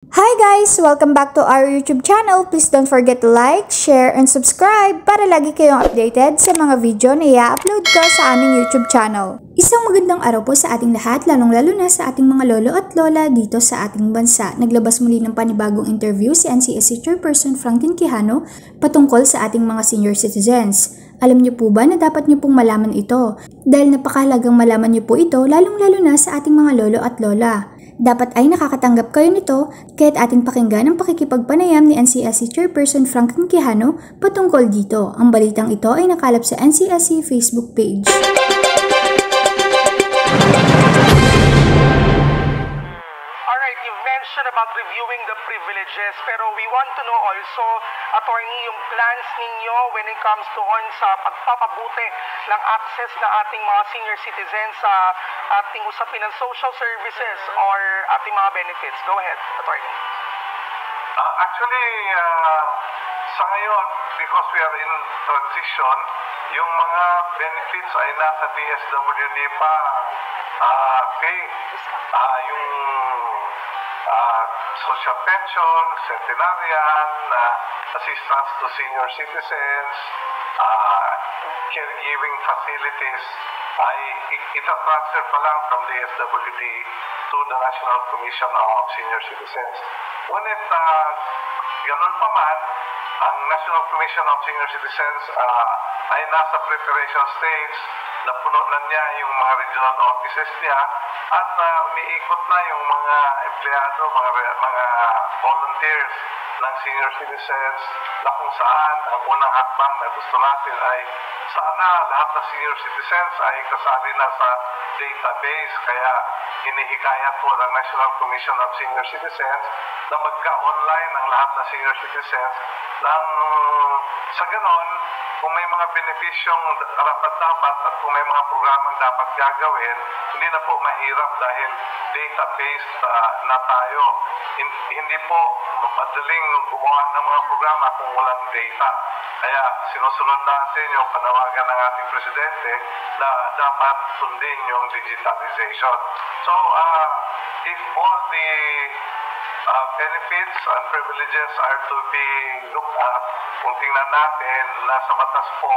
Hi guys! Welcome back to our YouTube channel. Please don't forget to like, share, and subscribe para lagi kayong updated sa mga video na i-upload ko sa aming YouTube channel. Isang magandang araw po sa ating lahat, lalong-lalo na sa ating mga lolo at lola dito sa ating bansa. Naglabas muli ng panibagong interview si NCSC Chairperson Franklin Quijano patungkol sa ating mga senior citizens. Alam niyo po ba na dapat niyo pong malaman ito? Dahil napakahalagang malaman niyo po ito lalong-lalo na sa ating mga lolo at lola. Dapat ay nakakatanggap kayo nito kaya't ating pakinggan ang pakikipagpanayam ni NCSC Chairperson Franklin Quijano patungkol dito. Ang balitang ito ay nakalap sa NCSC Facebook page. Alright, you've mentioned about reviewing the privileges, pero we want to know also, attorney, yung plans ninyo when it comes to sa pagpapabuti ng access na ating mga senior citizens sa ating usapin ng social services or ating mga benefits. Go ahead, attorney. Actually, sa ngayon, because we are in transition, yung mga benefits ay nasa DSWD pa. Yung social pension, centenarian, assistance to senior citizens, caregiving facilities, ay ita-transfer pa lang from DSWD to the National Commission of Senior Citizens. Ngunit, ganun pa man, ang National Commission of Senior Citizens ay nasa preparation stage, napuno na niya yung mga regional offices niya at umiikot na yung mga empleyado, mga volunteers ng senior citizens na kung saan ang unang hakbang na gusto natin ay sana lahat ng senior citizens ay kasali na sa database. Kaya hinihikayat po ng National Commission of Senior Citizens na magka-online ang lahat ng senior citizens ng sa ganon, kung may mga benepisyong karapat-dapat at kung may mga programang dapat gagawin, hindi na po mahirap dahil database na tayo. Hindi po madaling gumawa ng mga programa kung walang data. Kaya sinusunod natin yung panawagan ng ating presidente na dapat sundin yung digitalization. So, if all the benefits and privileges are to be looked at, kung tingnan natin, nasa batas po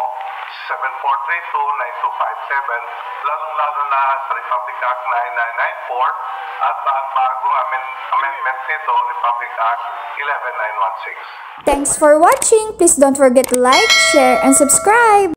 7432-9257, lalong-lalo na sa Republic Act 9994 at ang bagong amendment nito, Republic Act 11916. Thanks for watching! Please don't forget to like, share, and subscribe!